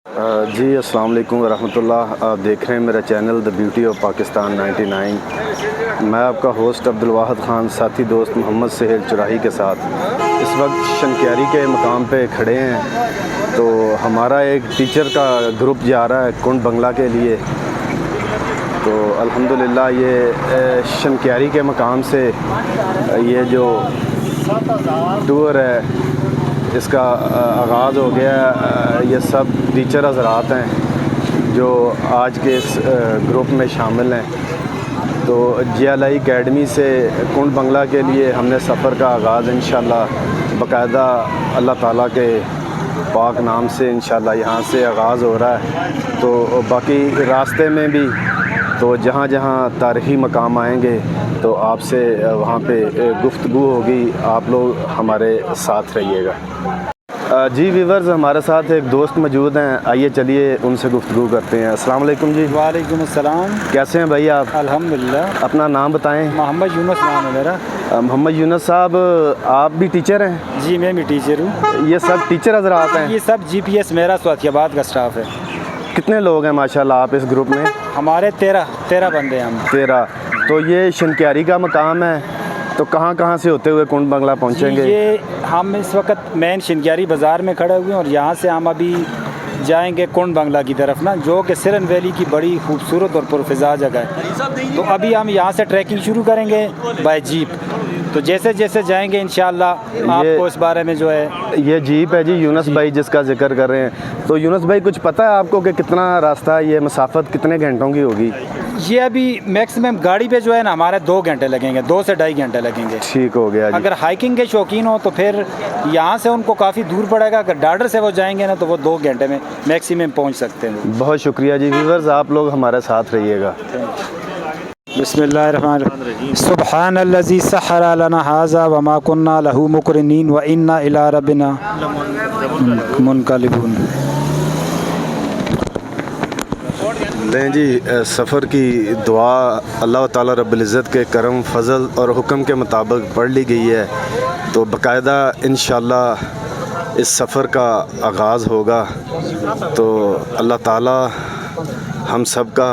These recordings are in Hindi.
जी अस्सलाम वालेकुम वरहमतुल्लाह। आप देख रहे हैं मेरा channel the beauty of Pakistan 99। मैं आपका होस्ट अब्दुल वाहिद ख़ान, साथी दोस्त मोहम्मद सहेल चुराही के साथ इस वक्त शनक्यारी के मकाम पे खड़े हैं। तो हमारा एक टीचर का ग्रुप जा रहा है कुंड बंगला के लिए। तो अल्हम्दुलिल्लाह ये शनक्यारी के मकाम से ये जो टूर है इसका आगाज़ हो गया। ये सब टीचर हज़रात हैं जो आज के इस ग्रुप में शामिल हैं। तो GLI अकेडमी से कुंड बंगला के लिए हमने सफ़र का आगाज़ इंशाअल्लाह बाकायदा अल्लाह ताला के पाक नाम से इंशाअल्लाह यहाँ से आगाज़ हो रहा है। तो बाकी रास्ते में भी तो जहाँ जहाँ तारीख़ी मकाम आएंगे तो आपसे वहाँ पे गुफ्तगू होगी। आप लोग हमारे साथ रहिएगा। जी व्यूवर्स, हमारे साथ एक दोस्त मौजूद हैं, आइए चलिए उनसे गुफ्तगू करते हैं। अस्सलाम वालेकुम जी। वालेकुम अस्सलाम। कैसे हैं भाई आप? अल्हम्दुलिल्लाह। अपना नाम बताएं। मोहम्मद यूनुस नाम है मेरा। मोहम्मद यूनुस साहब, आप भी टीचर हैं? जी मैं भी टीचर हूँ। ये सब टीचर हज़रात हैं? ये सब GPS मेरा स्वातियाबाद का स्टाफ है। कितने लोग हैं माशाल्लाह आप इस ग्रुप में? हमारे 13 बंदे हैं हम। 13। तो ये शनक्यारी का मकाम है, तो कहाँ कहाँ से होते हुए कुंड बंगला पहुँचेंगे? ये हम इस वक्त मेन शनक्यारी बाज़ार में खड़े हुए हैं और यहाँ से हम अभी जाएंगे कुंड बंगला की तरफ ना, जो कि सिरन वैली की बड़ी खूबसूरत और पुरफ़िज़ा जगह है। तो अभी हम यहाँ से ट्रैकिंग शुरू करेंगे बाय जीप। तो जैसे जैसे जाएंगे इंशाअल्लाह आपको इस बारे में जो है। ये जीप है जी यूनुस भाई जिसका जिक्र कर रहे हैं। तो यूनुस भाई कुछ पता है आपको कि कितना रास्ता, ये मसाफत कितने घंटों की होगी? ये अभी मैक्सिमम गाड़ी पे जो है ना हमारे 2 घंटे लगेंगे, 2 से ढाई घंटे लगेंगे। ठीक हो गया जी। अगर हाइकिंग के शौकीन हो तो फिर यहाँ से उनको काफ़ी दूर पड़ेगा। अगर डार्डर से वो जाएंगे ना तो वो 2 घंटे में मैक्सिमम पहुँच सकते हैं। बहुत शुक्रिया जी। व्यूअर्स, आप लोग हमारे साथ रहिएगा। बिस्मिल्लाहिर्रहमानिर्रहीम। सुब्हानल्लज़ी सह्हरा लना हाज़ा व मा कुन्ना लहू मुक़रिनीन व इन्ना इला रब्बिना मुनक़लिबून। लें जी, सफ़र की दुआ अल्लाह ताला रब्बुल इज़्ज़त के करम फ़ज़ल और हुक्म के मुताबिक पढ़ ली गई है। तो बाकायदा इंशाअल्लाह इस सफ़र का आगाज़ होगा। तो अल्लाह ताला हम सब का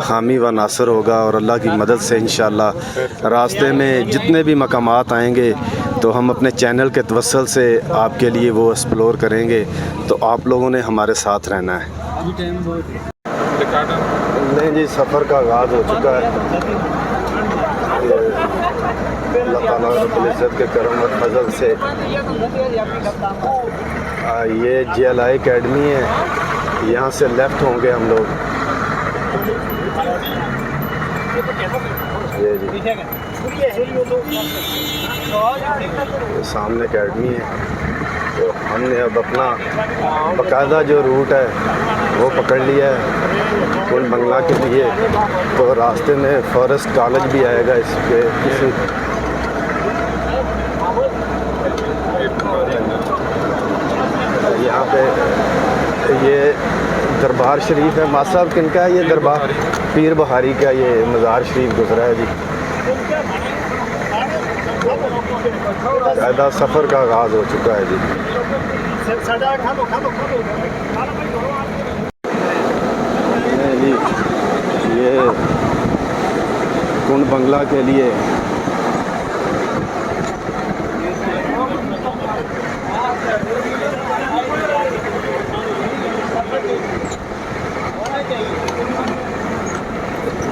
हामी व नासर होगा और अल्लाह की मदद से इंशाअल्लाह रास्ते में जितने भी मकामात आएंगे तो हम अपने चैनल के तवस्सुल से आपके लिए वो एक्सप्लोर करेंगे। तो आप लोगों ने हमारे साथ रहना है। नहीं जी, सफ़र का आगाज़ हो चुका है। अल्लाह ताला रब्बुल इज़्ज़त के करम और फजल से ये GLI अकेडमी है। यहाँ से लेफ़्ट होंगे हम लोग। ये जी सामने अकेडमी है। तो हमने अब अपना बाकायदा जो रूट है वो पकड़ लिया है कुंड बंगला के लिए। तो रास्ते में फॉरेस्ट कॉलेज भी आएगा इसके किसी। यहाँ पे ये दरबार शरीफ है। माँ साहब किनका है ये दरबार? पीर बुहारी का ये मज़ार शरीफ गुजरा है जी। कायदा सफ़र का आगाज़ हो चुका है जी। ये कुंड बंगला के लिए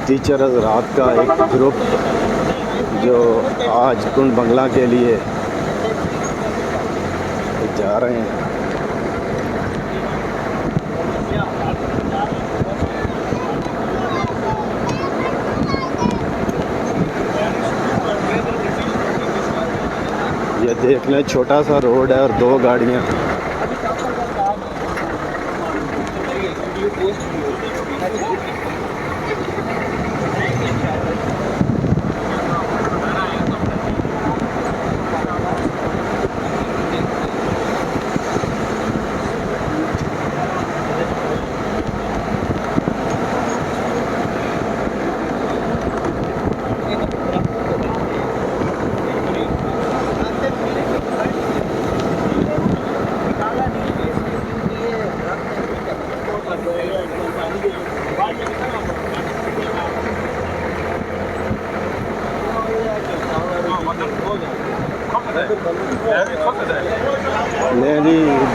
टीचर हज़रात का एक ग्रुप जो आज कुंड बंगला के लिए जा रहे हैं। ये देख लें, छोटा सा रोड है और 2 गाड़ियाँ।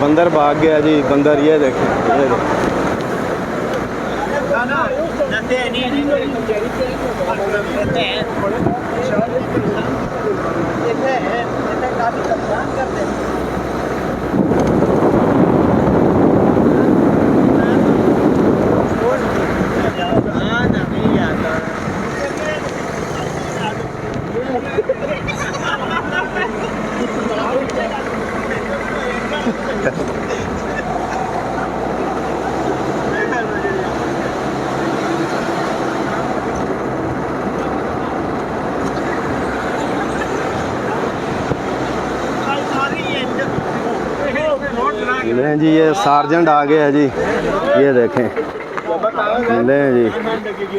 बंदर भाग गया जी, बंदर ये देखें, ये देखें। लें जी, ये सार्जेंट आ गया है जी, ये देखें। लें जी,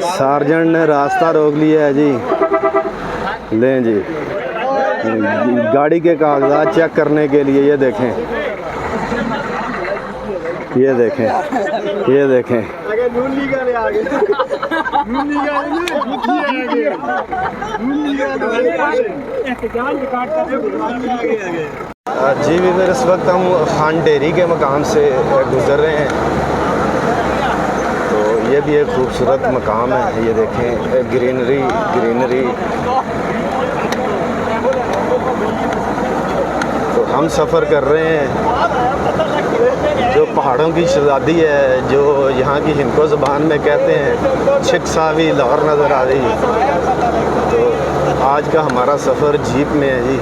सार्जेंट ने रास्ता रोक लिया है जी। लें जी, गाड़ी के कागजात चेक करने के लिए, ये देखें, ये देखें, ये देखें। जी भी फिर इस वक्त हम खान डेरी के मकाम से गुज़र रहे हैं। तो ये भी एक खूबसूरत मकाम है, ये देखें, ग्रीनरी ग्रीनरी। तो हम सफ़र कर रहे हैं, जो पहाड़ों की शहज़ादी है, जो यहाँ की हिंदको ज़बान में कहते हैं छिकसावी लाहौर नज़र आ रही है। तो आज का हमारा सफ़र जीप में है जी,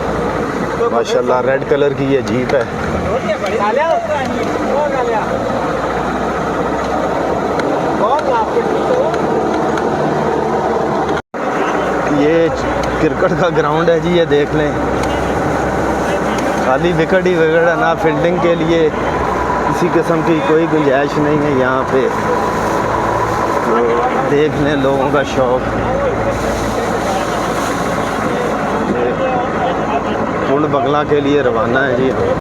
माशाल्लाह रेड कलर की ये जीप है। ये क्रिकेट का ग्राउंड है जी, ये देख लें, खाली विकेट ही विकेट है, ना फील्डिंग के लिए किसी किस्म की कोई गुंजाइश नहीं है यहाँ पे। तो देख लें लोगों का शौक़। कुंड बंगला के लिए रवाना है जी।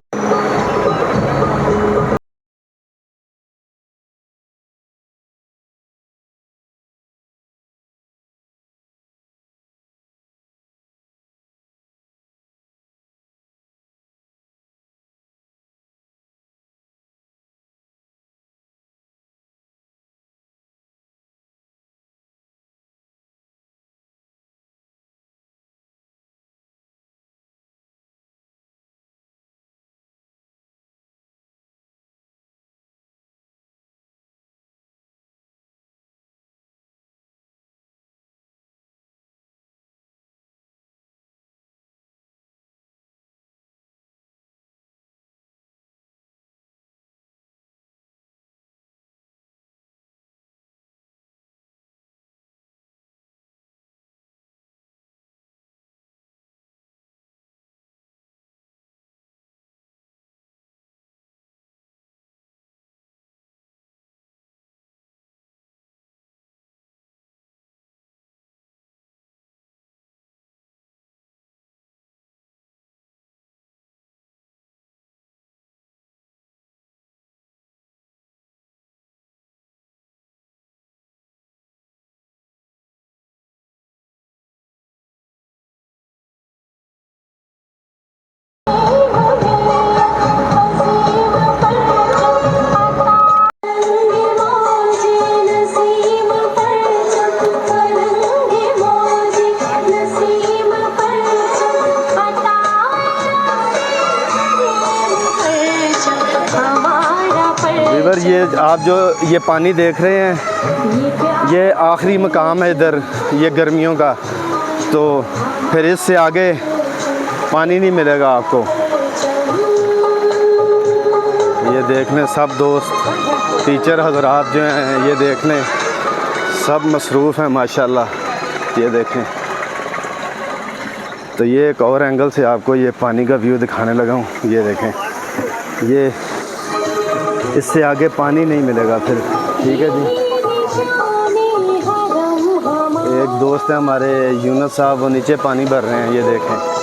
ये आप जो ये पानी देख रहे हैं, ये आखिरी मकाम है इधर, ये गर्मियों का। तो फिर इससे आगे पानी नहीं मिलेगा आपको। ये देख लें सब दोस्त टीचर हज़रात जो हैं, ये देख लें सब मसरूफ़ हैं माशाल्लाह। ये देखें, तो ये एक और एंगल से आपको ये पानी का व्यू दिखाने लगा हूँ। ये देखें, ये इससे आगे पानी नहीं मिलेगा फिर। ठीक है जी। एक दोस्त है हमारे यूनुस साहब, वो नीचे पानी भर रहे हैं, ये देखें।